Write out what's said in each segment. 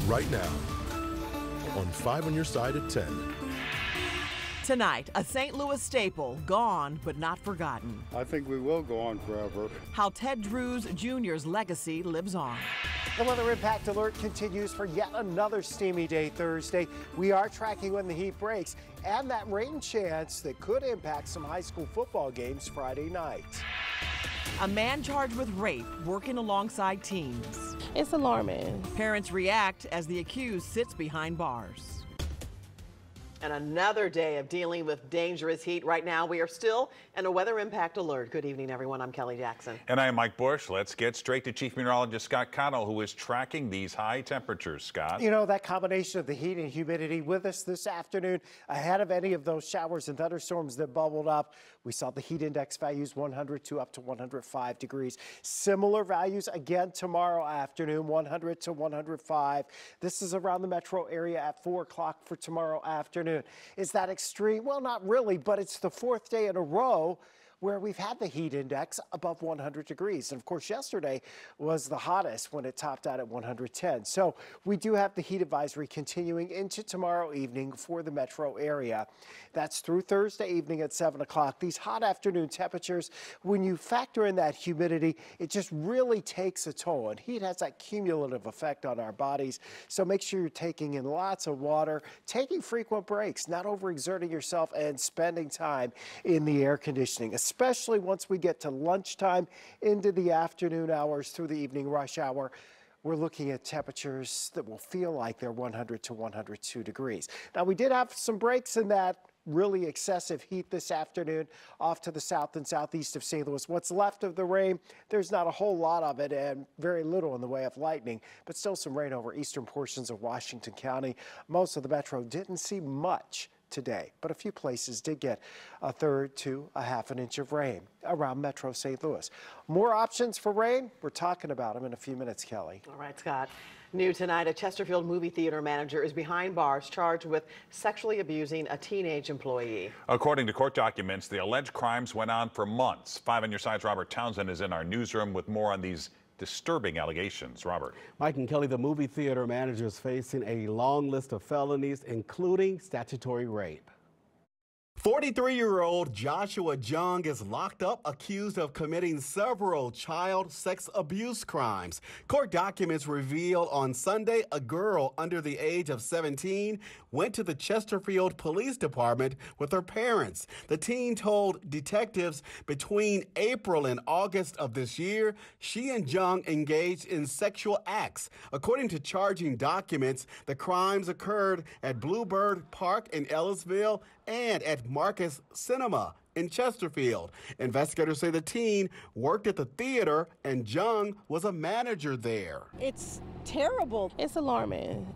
right now on 5 on Your Side at 10. Tonight, a St. Louis staple, gone but not forgotten. I think we will go on forever. How Ted Drewes Jr.'s legacy lives on. The weather impact alert continues for yet another steamy day Thursday. We are tracking when the heat breaks and that rain chance that could impact some high school football games Friday night. A man charged with rape working alongside teens. It's alarming. Parents react as the accused sits behind bars. And another day of dealing with dangerous heat. Right now, we are still in a weather impact alert. Good evening, everyone. I'm Kelly Jackson. And I am Mike Bush. Let's get straight to Chief Meteorologist Scott Connell, who is tracking these high temperatures. Scott. You know, that combination of the heat and humidity with us this afternoon ahead of any of those showers and thunderstorms that bubbled up. We saw the heat index values 100 to up to 105 degrees. Similar values again tomorrow afternoon, 100 to 105. This is around the metro area at 4 o'clock for tomorrow afternoon. Is that extreme? Well, not really, but it's the fourth day in a row where we've had the heat index above 100 degrees. And of course, yesterday was the hottest when it topped out at 110. So we do have the heat advisory continuing into tomorrow evening for the metro area. That's through Thursday evening at 7 o'clock. These hot afternoon temperatures, when you factor in that humidity, it just really takes a toll. And heat has that cumulative effect on our bodies. So make sure you're taking in lots of water, taking frequent breaks, not overexerting yourself, and spending time in the air conditioning, especially once we get to lunchtime into the afternoon hours through the evening rush hour. We're looking at temperatures that will feel like they're 100 to 102 degrees. Now, we did have some breaks in that really excessive heat this afternoon off to the south and southeast of St. Louis. What's left of the rain, there's not a whole lot of it and very little in the way of lightning, but still some rain over eastern portions of Washington County. Most of the metro didn't see much today, but a few places did get a third to a half an inch of rain around Metro St. Louis. More options for rain. We're talking about them in a few minutes, Kelly. All right, Scott. New tonight, a Chesterfield movie theater manager is behind bars charged with sexually abusing a teenage employee. According to court documents, the alleged crimes went on for months. 5 on Your Side's Robert Townsend is in our newsroom with more on these disturbing allegations. Robert. Mike and Kelly, the movie theater manager is facing a long list of felonies, including statutory rape. 43-year-old Joshua Jung is locked up accused of committing several child sex abuse crimes. Court documents reveal on Sunday a girl under the age of 17 went to the Chesterfield Police Department with her parents. The teen told detectives between April and August of this year, she and Jung engaged in sexual acts. According to charging documents, the crimes occurred at Bluebird Park in Ellisville and at Marcus Cinema in Chesterfield. Investigators say the teen worked at the theater and Jung was a manager there. It's terrible. It's alarming.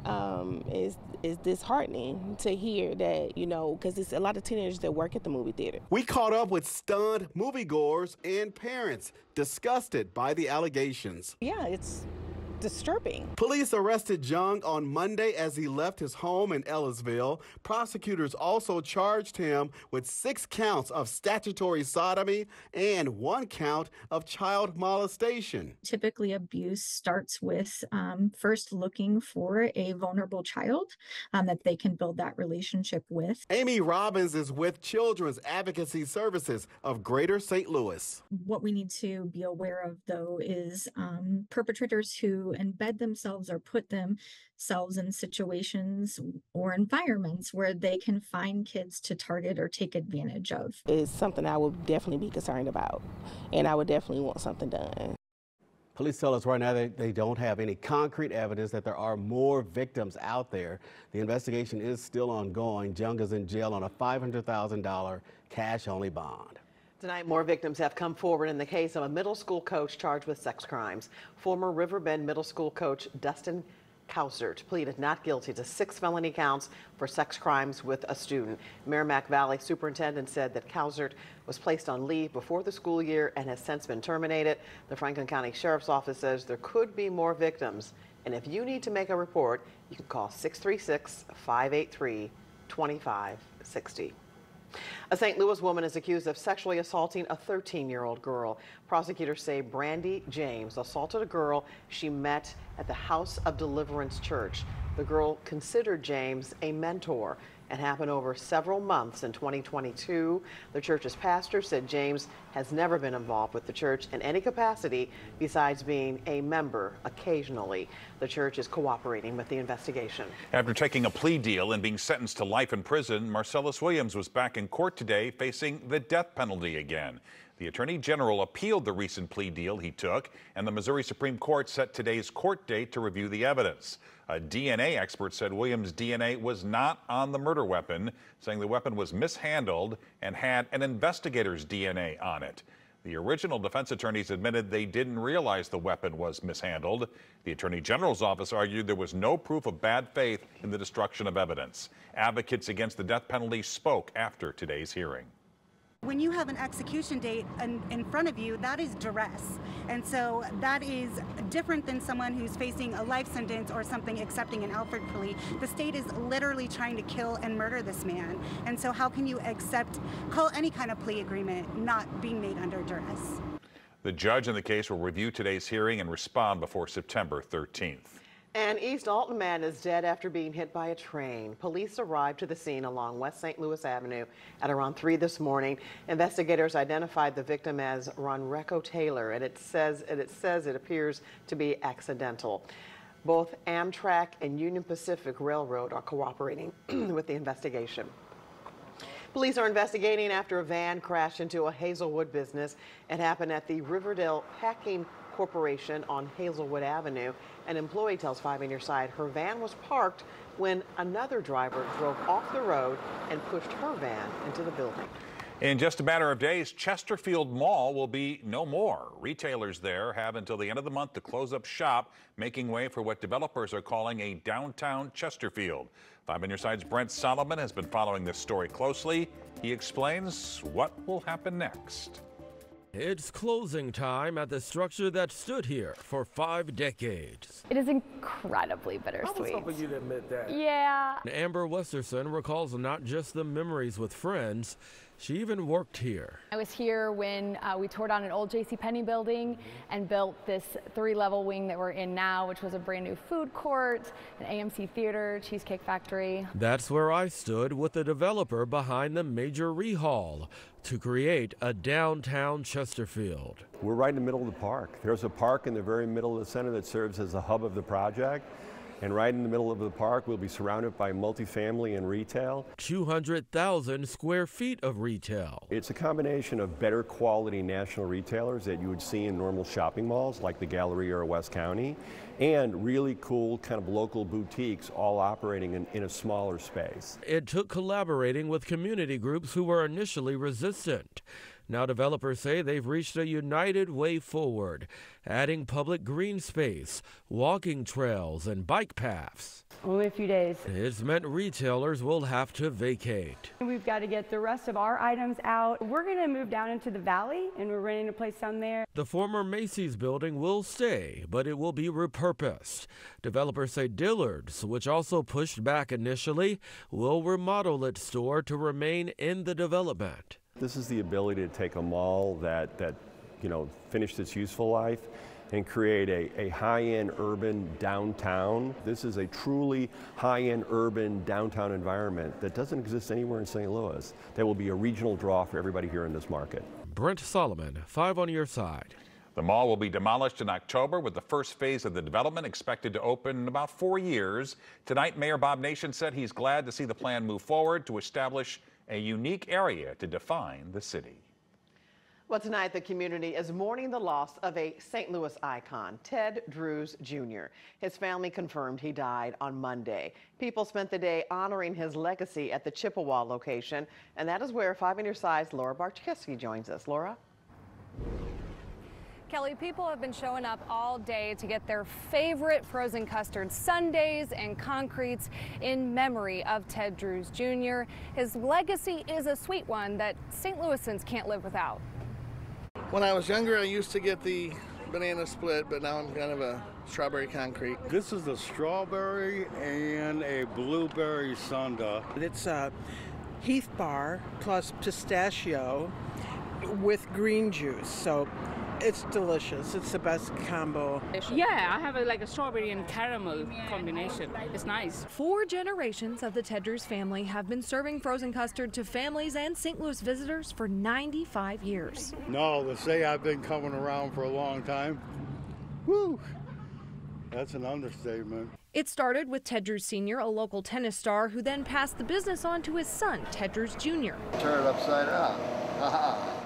It's disheartening to hear that, you know, because it's a lot of teenagers that work at the movie theater. We caught up with stunned moviegoers and parents disgusted by the allegations. Yeah, it's disturbing. Police arrested Jung on Monday as he left his home in Ellisville. Prosecutors also charged him with 6 counts of statutory sodomy and 1 count of child molestation. Typically, abuse starts with first looking for a vulnerable child that they can build that relationship with. Amy Robbins is with Children's Advocacy Services of Greater St. Louis. What we need to be aware of, though, is perpetrators who embed themselves or put themselves in situations or environments where they can find kids to target or take advantage of. It's something I would definitely be concerned about, and I would definitely want something done. Police tell us right now that they don't have any concrete evidence that there are more victims out there. The investigation is still ongoing. Jung is in jail on a $500,000 cash-only bond. Tonight, more victims have come forward in the case of a middle school coach charged with sex crimes. Former Riverbend Middle School coach Dustin Kausert pleaded not guilty to 6 felony counts for sex crimes with a student. Merrimack Valley Superintendent said that Kausert was placed on leave before the school year and has since been terminated. The Franklin County Sheriff's Office says there could be more victims. And if you need to make a report, you can call 636-583-2560. A St. Louis woman is accused of sexually assaulting a 13-year-old girl. Prosecutors say Brandy James assaulted a girl she met at the House of Deliverance Church. The girl considered James a mentor and happened over several months in 2022. The church's pastor said James has never been involved with the church in any capacity besides being a member occasionally. The church is cooperating with the investigation. After taking a plea deal and being sentenced to life in prison, Marcellus Williams was back in court today facing the death penalty again. The Attorney General appealed the recent plea deal he took, and the Missouri Supreme Court set today's court date to review the evidence. A DNA expert said Williams' DNA was not on the murder weapon, saying the weapon was mishandled and had an investigator's DNA on it. The original defense attorneys admitted they didn't realize the weapon was mishandled. The Attorney General's office argued there was no proof of bad faith in the destruction of evidence. Advocates against the death penalty spoke after today's hearing. When you have an execution date in front of you, that is duress. And so that is different than someone who's facing a life sentence or something accepting an Alford plea. The state is literally trying to kill and murder this man. And so how can you call any kind of plea agreement not being made under duress? The judge in the case will review today's hearing and respond before September 13th. An East Alton man is dead after being hit by a train. Police arrived to the scene along West St. Louis Avenue at around 3 this morning. Investigators identified the victim as Ronreco Taylor, and it appears to be accidental. Both Amtrak and Union Pacific Railroad are cooperating with the investigation. Police are investigating after a van crashed into a Hazelwood business. It happened at the Riverdale Packing Corporation on Hazelwood Avenue. An employee tells 5 on Your Side her van was parked when another driver drove off the road and pushed her van into the building. In just a matter of days, Chesterfield Mall will be no more. Retailers there have until the end of the month to close up shop, making way for what developers are calling a downtown Chesterfield. 5 on Your Side's Brent Solomon has been following this story closely. He explains what will happen next. It's closing time at the structure that stood here for 5 decades. It is incredibly bittersweet. I was hoping you'd admit that. Yeah. Amber Westerson recalls not just the memories with friends, she even worked here. I was here when we tore down an old JCPenney building and built this 3-level wing that we're in now, which was a brand new food court, an AMC theater, Cheesecake Factory. That's where I stood with the developer behind the major rehaul to create a downtown Chesterfield. We're right in the middle of the park. There's a park in the very middle of the center that serves as the hub of the project. And right in the middle of the park, we'll be surrounded by multifamily and retail. 200,000 square feet of retail. It's a combination of better quality national retailers that you would see in normal shopping malls like the Galleria or West County, and really cool kind of local boutiques all operating in a smaller space. It took collaborating with community groups who were initially resistant. Now developers say they've reached a united way forward, adding public green space, walking trails, and bike paths. Only a few days. It's meant retailers will have to vacate. We've got to get the rest of our items out. We're going to move down into the valley, and we're renting a place down there. The former Macy's building will stay, but it will be repurposed. Developers say Dillard's, which also pushed back initially, will remodel its store to remain in the development. This is the ability to take a mall that finished its useful life and create a high-end urban downtown. This is a truly high-end urban downtown environment that doesn't exist anywhere in St. Louis. That will be a regional draw for everybody here in this market. Brent Solomon, 5 on Your Side. The mall will be demolished in October, with the first phase of the development expected to open in about 4 years. Tonight, Mayor Bob Nation said he's glad to see the plan move forward to establish a unique area to define the city. Well, tonight the community is mourning the loss of a St. Louis icon, Ted Drewes Jr. His family confirmed he died on Monday. People spent the day honoring his legacy at the Chippewa location, and that is where 5 on Your Side's Laura Barczewski joins us. Laura? Kelly, people have been showing up all day to get their favorite frozen custard sundaes and concretes in memory of Ted Drewes Jr. His legacy is a sweet one that St. Louisans can't live without. When I was younger, I used to get the banana split, but now I'm kind of a strawberry concrete. This is a strawberry and a blueberry sundae. It's Heath bar plus pistachio with green juice. So it's delicious. It's the best combo. Yeah, I have like a strawberry and caramel combination. It's nice. 4 generations of the Ted Drewes family have been serving frozen custard to families and St. Louis visitors for 95 years. No, to say I've been coming around for a long time, whew, that's an understatement. It started with Ted Drewes Sr., a local tennis star, who then passed the business on to his son, Ted Drewes Jr. Turn it upside down.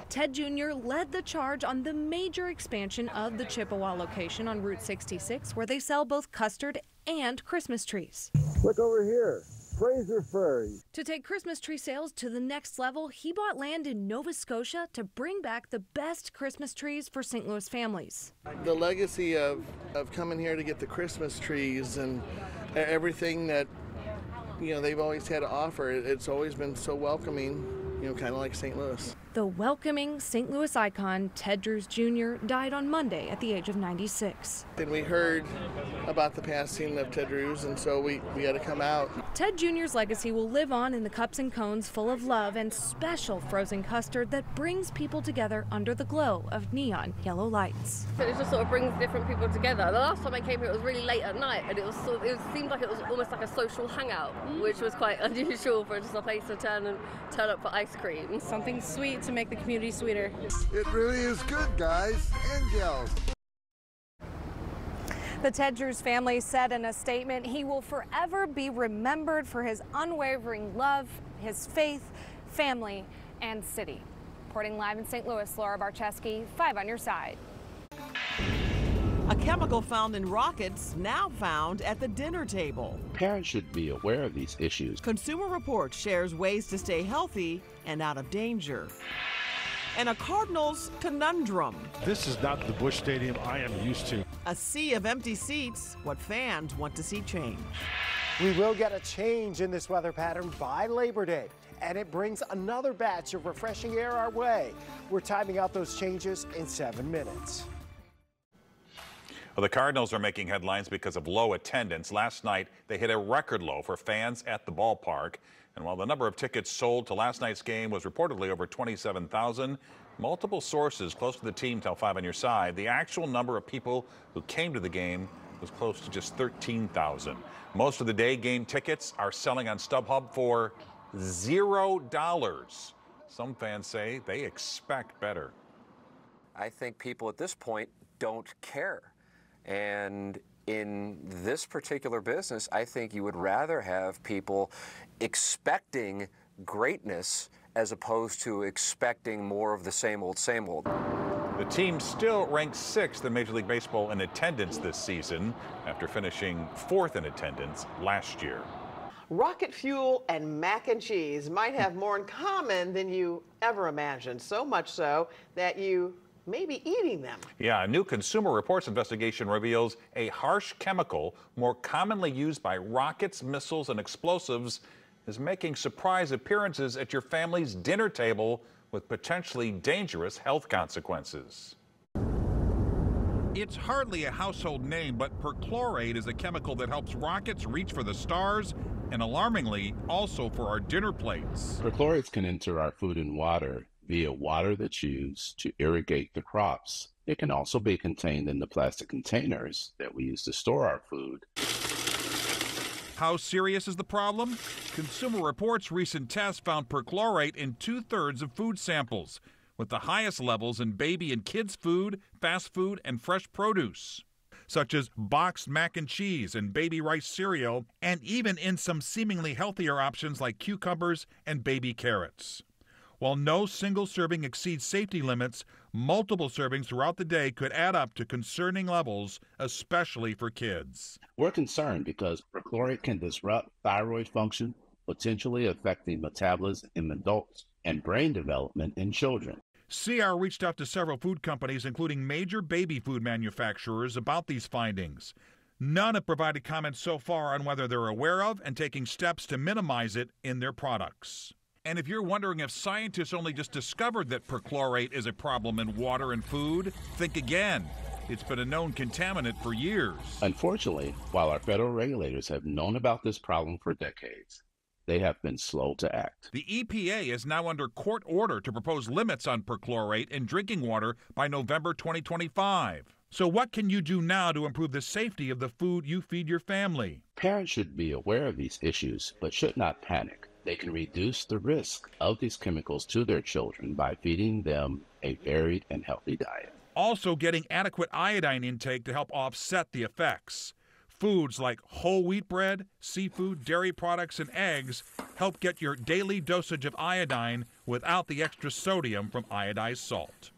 Ted Jr. led the charge on the major expansion of the Chippewa location on Route 66, where they sell both custard and Christmas trees. Look over here, Fraser Ferry. To take Christmas tree sales to the next level, he bought land in Nova Scotia to bring back the best Christmas trees for St. Louis families. The legacy of coming here to get the Christmas trees and everything that, they've always had to offer, it's always been so welcoming, kind of like St. Louis. The welcoming St. Louis icon, Ted Drewes Jr., died on Monday at the age of 96. Then we heard about the passing of Ted Drewes, and so we had to come out. Ted Jr.'s legacy will live on in the cups and cones full of love and special frozen custard that brings people together under the glow of neon yellow lights. So it just sort of brings different people together. The last time I came here, it was really late at night, and it seemed like it was almost like a social hangout, which was quite unusual for just a place to turn up for ice cream. Something sweet to make the community sweeter. It really is good, guys and gals. The Ted Drewes family said in a statement he will forever be remembered for his unwavering love, his faith, family, and city. Reporting live in St. Louis, Laura Barcheski, 5 on your side. A chemical found in rockets now found at the dinner table. Parents should be aware of these issues. Consumer Reports shares ways to stay healthy and out of danger. And a Cardinals conundrum. This is not the Busch Stadium I am used to. A sea of empty seats, what fans want to see change. We will get a change in this weather pattern by Labor Day, and it brings another batch of refreshing air our way. We're timing out those changes in 7 minutes. Well, the Cardinals are making headlines because of low attendance. Last night, they hit a record low for fans at the ballpark. And while the number of tickets sold to last night's game was reportedly over 27,000, multiple sources close to the team tell 5 on your side the actual number of people who came to the game was close to just 13,000. Most of the day game tickets are selling on StubHub for $0. Some fans say they expect better. I think people at this point don't care. And in this particular business, I think you would rather have people expecting greatness as opposed to expecting more of the same old, same old. The team still ranks 6th in Major League Baseball in attendance this season after finishing 4th in attendance last year. Rocket fuel and mac and cheese might have more in common than you ever imagined, so much so that you may be eating them. Yeah, a new Consumer Reports investigation reveals a harsh chemical more commonly used by rockets, missiles, and explosives is making surprise appearances at your family's dinner table with potentially dangerous health consequences. It's hardly a household name, but perchlorate is a chemical that helps rockets reach for the stars and, alarmingly, also for our dinner plates. Perchlorates can enter our food and water via water that's used to irrigate the crops. It can also be contained in the plastic containers that we use to store our food. How serious is the problem? Consumer Reports' recent tests found perchlorate in 2/3 of food samples, with the highest levels in baby and kids' food, fast food, and fresh produce, such as boxed mac and cheese and baby rice cereal, and even in some seemingly healthier options like cucumbers and baby carrots. While no single serving exceeds safety limits, multiple servings throughout the day could add up to concerning levels, especially for kids. We're concerned because perchlorate can disrupt thyroid function, potentially affecting metabolism in adults and brain development in children. CR reached out to several food companies, including major baby food manufacturers, about these findings. None have provided comments so far on whether they're aware of and taking steps to minimize it in their products. And if you're wondering if scientists only just discovered that perchlorate is a problem in water and food, think again. It's been a known contaminant for years. Unfortunately, while our federal regulators have known about this problem for decades, they have been slow to act. The EPA is now under court order to propose limits on perchlorate in drinking water by November 2025. So what can you do now to improve the safety of the food you feed your family? Parents should be aware of these issues, but should not panic. They can reduce the risk of these chemicals to their children by feeding them a varied and healthy diet. Also, getting adequate iodine intake to help offset the effects. Foods like whole wheat bread, seafood, dairy products, and eggs help get your daily dosage of iodine without the extra sodium from iodized salt.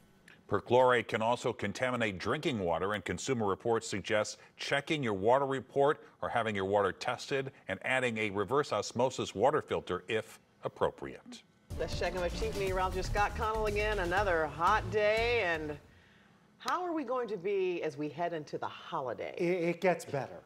Perchlorate can also contaminate drinking water, and Consumer Reports suggests checking your water report or having your water tested and adding a reverse osmosis water filter if appropriate. Let's check in with Chief Meteorologist Scott Connell again. Another hot day, and how are we going to be as we head into the holiday? It gets better.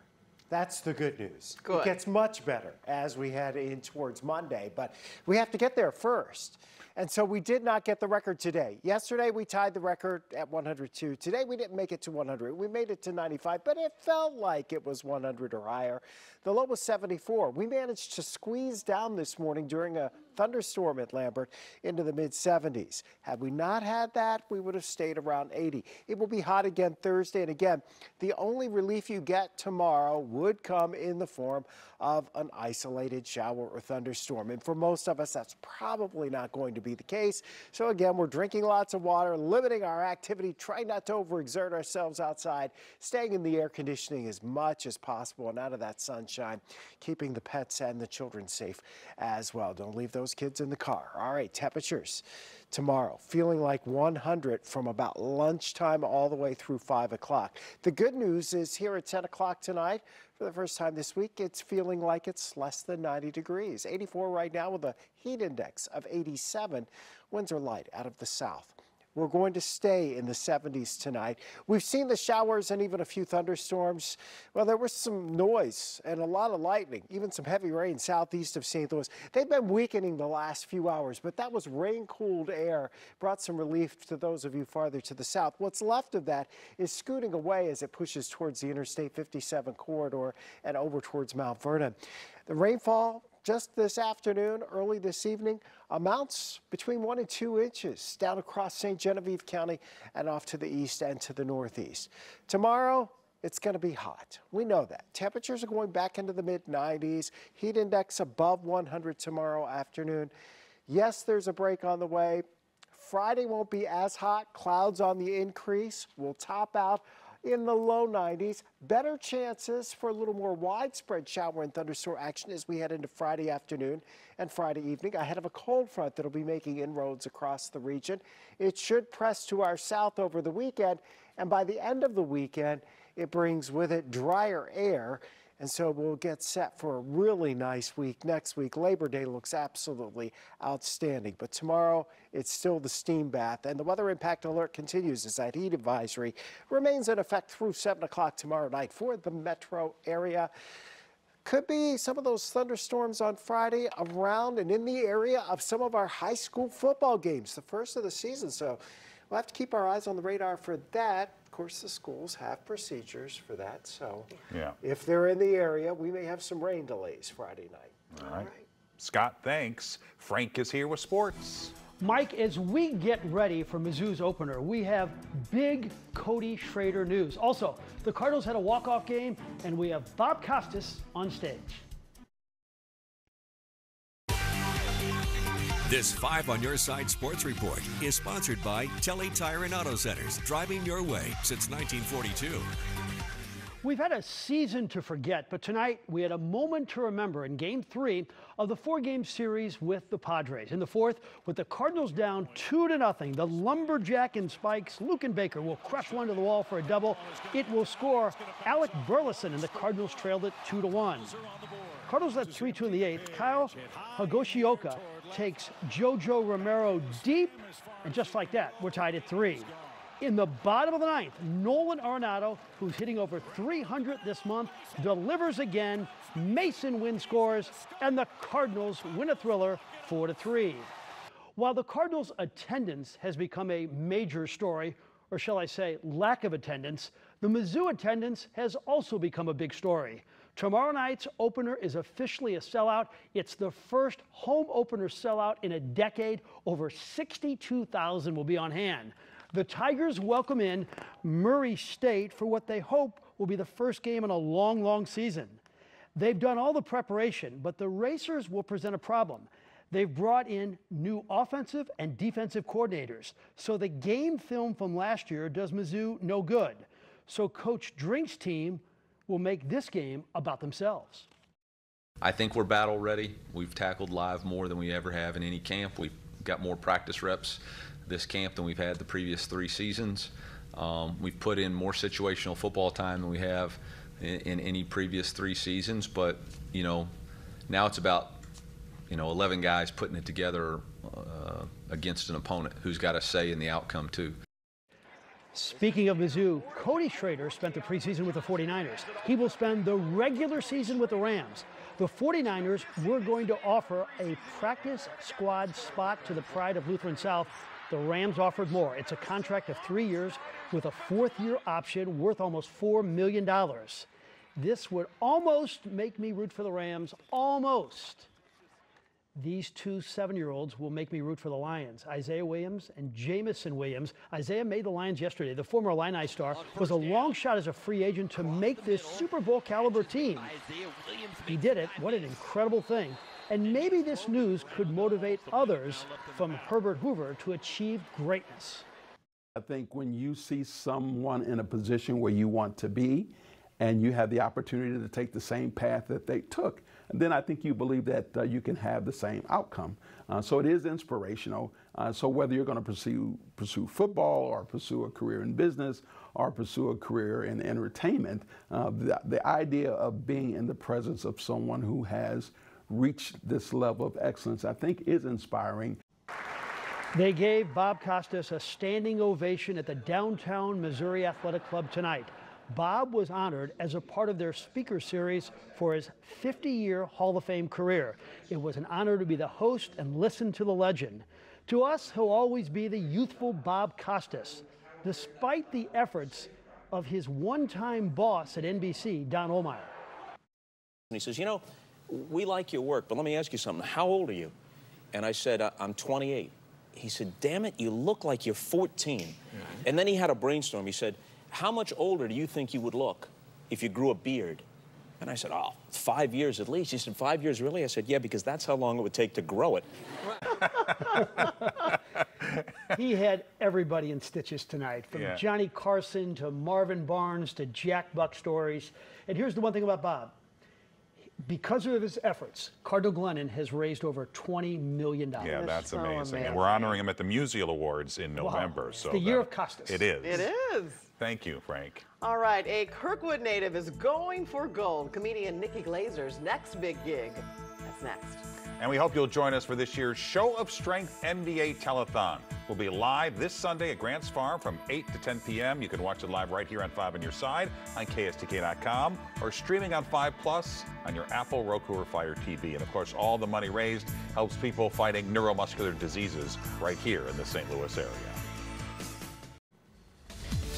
That's the good news. Good. It gets much better as we head in towards Monday, but we have to get there first. And so we did not get the record today. Yesterday we tied the record at 102. Today we didn't make it to 100. We made it to 95, but it felt like it was 100 or higher. The low was 74. We managed to squeeze down this morning during a thunderstorm at Lambert into the mid-70s. Had we not had that, we would have stayed around 80. It will be hot again Thursday, and again, the only relief you get tomorrow would come in the form of an isolated shower or thunderstorm. And for most of us, that's probably not going to be the case. So again, we're drinking lots of water, limiting our activity, trying not to overexert ourselves outside, staying in the air conditioning as much as possible and out of that sunshine, keeping the pets and the children safe as well. Don't leave those kids in the car. All right, temperatures tomorrow, feeling like 100 from about lunchtime all the way through 5 o'clock. The good news is here at 10 o'clock tonight, for the first time this week, it's feeling like it's less than 90 degrees. 84 right now with a heat index of 87. Winds are light out of the south. We're going to stay in the 70s tonight. We've seen the showers and even a few thunderstorms. Well, there was some noise and a lot of lightning, even some heavy rain southeast of St. Louis. They've been weakening the last few hours, but that was rain-cooled air. Brought some relief to those of you farther to the south. What's left of that is scooting away as it pushes towards the Interstate 57 corridor and over towards Mount Vernon. The rainfall just this afternoon, early this evening, amounts between 1 and 2 inches down across St. Genevieve County and off to the east and to the northeast. Tomorrow, it's going to be hot. We know that. Temperatures are going back into the mid-90s. Heat index above 100 tomorrow afternoon. Yes, there's a break on the way. Friday won't be as hot. Clouds on the increase. We'll top out in the low 90s. Better chances for a little more widespread shower and thunderstorm action as we head into Friday afternoon and Friday evening ahead of a cold front that'll be making inroads across the region. It should press to our south over the weekend, and by the end of the weekend, it brings with it drier air. And so we'll get set for a really nice week next week. Labor Day looks absolutely outstanding. But tomorrow, it's still the steam bath. And the weather impact alert continues as that heat advisory remains in effect through 7 o'clock tomorrow night for the metro area. Could be some of those thunderstorms on Friday around and in the area of some of our high school football games, the first of the season. So we'll have to keep our eyes on the radar for that. Of course, the schools have procedures for that, so if they're in the area, we may have some rain delays Friday night. All right. Scott, thanks. Frank is here with sports. Mike, as we get ready for Mizzou's opener, we have big Cody Schrader news. Also, the Cardinals had a walk-off game, and we have Bob Costas on stage. This 5 on Your Side Sports Report is sponsored by Telly Tire and Auto Centers, driving your way since 1942. We've had a season to forget, but tonight we had a moment to remember in Game 3 of the 4-game series with the Padres. In the fourth, with the Cardinals down 2-0, the Lumberjack and Spikes, Luken Baker will crush one to the wall for a double. It will score Alec Burleson, and the Cardinals trailed it 2-1. Cardinals led 3-2 in the eighth. Kyle Higashioka takes Jojo Romero deep, and just like that, we're tied at 3. In the bottom of the ninth, Nolan Arenado, who's hitting over 300 this month, delivers again. Mason Wynn scores, and the Cardinals win a thriller 4-3. While the Cardinals' attendance has become a major story, or shall I say lack of attendance, the Mizzou attendance has also become a big story. Tomorrow night's opener is officially a sellout. It's the first home opener sellout in a decade. Over 62,000 will be on hand. The Tigers welcome in Murray State for what they hope will be the first game in a long, long season. They've done all the preparation, but the Racers will present a problem. They've brought in new offensive and defensive coordinators, so the game film from last year does Mizzou no good. So Coach Drink's team will make this game about themselves. I think we're battle ready. We've tackled live more than we ever have in any camp. We've got more practice reps this camp than we've had the previous 3 seasons. We've put in more situational football time than we have in any previous 3 seasons, but now it's about 11 guys putting it together against an opponent who's got a say in the outcome too. Speaking of Mizzou, Cody Schrader spent the preseason with the 49ers. He will spend the regular season with the Rams. The 49ers were going to offer a practice squad spot to the Pride of Lutheran South. The Rams offered more. It's a contract of 3 years with a 4th-year option worth almost $4 million. This would almost make me root for the Rams, almost. These 2 7-year-olds will make me root for the Lions, Isaiah Williams and Jamison Williams. Isaiah made the Lions yesterday. The former Illini star was a long shot as a free agent to make this Super Bowl caliber team. He did it. What an incredible thing. And maybe this news could motivate others from Herbert Hoover to achieve greatness. I think when you see someone in a position where you want to be and you have the opportunity to take the same path that they took, then I think you believe that you can have the same outcome. So it is inspirational. So whether you're going to pursue football or pursue a career in business or pursue a career in entertainment, the idea of being in the presence of someone who has reached this level of excellence, I think, is inspiring. They gave Bob Costas a standing ovation at the Downtown Missouri Athletic Club tonight. Bob was honored as a part of their speaker series for his 50-year Hall of Fame career. It was an honor to be the host and listen to the legend. To us, he'll always be the youthful Bob Costas, despite the efforts of his one-time boss at NBC, Don Ohlmeyer. And he says, we like your work, but let me ask you something. How old are you? And I said, I'm 28. He said, damn it, you look like you're 14. Mm-hmm. And then he had a brainstorm. He said, how much older do you think you would look if you grew a beard? And I said, 5 years at least. He said, 5 years really? I said, yeah, because that's how long it would take to grow it. He had everybody in stitches tonight, from Johnny Carson to Marvin Barnes to Jack Buck stories. And here's the one thing about Bob. Because of his efforts, Cardinal Glennon has raised over $20 million. Yeah, that's amazing. And we're honoring him at the Musial Awards in November. Wow. So the year of Costas. It is. It is. Thank you, Frank. All right, a Kirkwood native is going for gold. Comedian Nikki Glazer's next big gig. That's next. And we hope you'll join us for this year's Show of Strength NBA Telethon. We'll be live this Sunday at Grants Farm from 8 to 10 p.m. You can watch it live right here on 5 on Your Side on KSDK.com or streaming on 5 Plus on your Apple, Roku, or Fire TV. And of course, all the money raised helps people fighting neuromuscular diseases right here in the St. Louis area.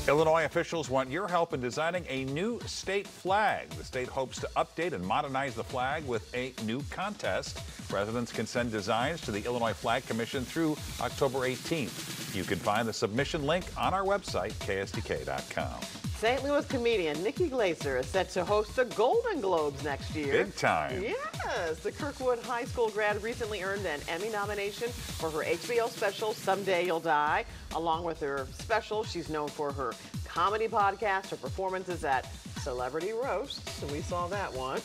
Illinois officials want your help in designing a new state flag. The state hopes to update and modernize the flag with a new contest. Residents can send designs to the Illinois Flag Commission through October 18th. You can find the submission link on our website, KSDK.com. St. Louis comedian Nikki Glazer is set to host the Golden Globes next year. Big time. Yes. The Kirkwood High School grad recently earned an Emmy nomination for her HBO special, Someday You'll Die. Along with her special, she's known for her comedy podcast, her performances at Celebrity Roasts. We saw that one.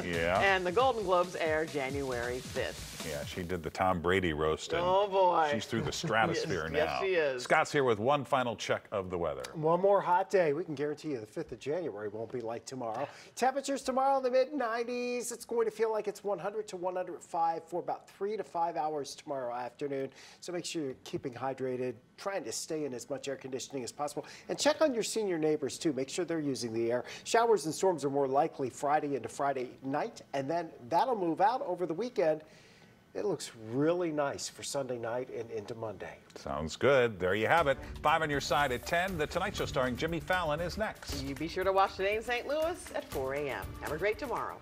Yeah. And the Golden Globes air January 5th. Yeah, she did the Tom Brady roast. And oh, boy. She's through the stratosphere now. Yes, she is. Scott's here with one final check of the weather. One more hot day. We can guarantee you the 5th of January won't be like tomorrow. Temperatures tomorrow in the mid-90s. It's going to feel like it's 100 to 105 for about 3 to 5 hours tomorrow afternoon. So make sure you're keeping hydrated, trying to stay in as much air conditioning as possible. And check on your senior neighbors, too. Make sure they're using the air. Showers and storms are more likely Friday into Friday night, and then that'll move out over the weekend. It looks really nice for Sunday night and into Monday. Sounds good. There you have it. 5 on your side at 10. The Tonight Show starring Jimmy Fallon is next. You be sure to watch Today in St. Louis at 4 a.m. Have a great tomorrow.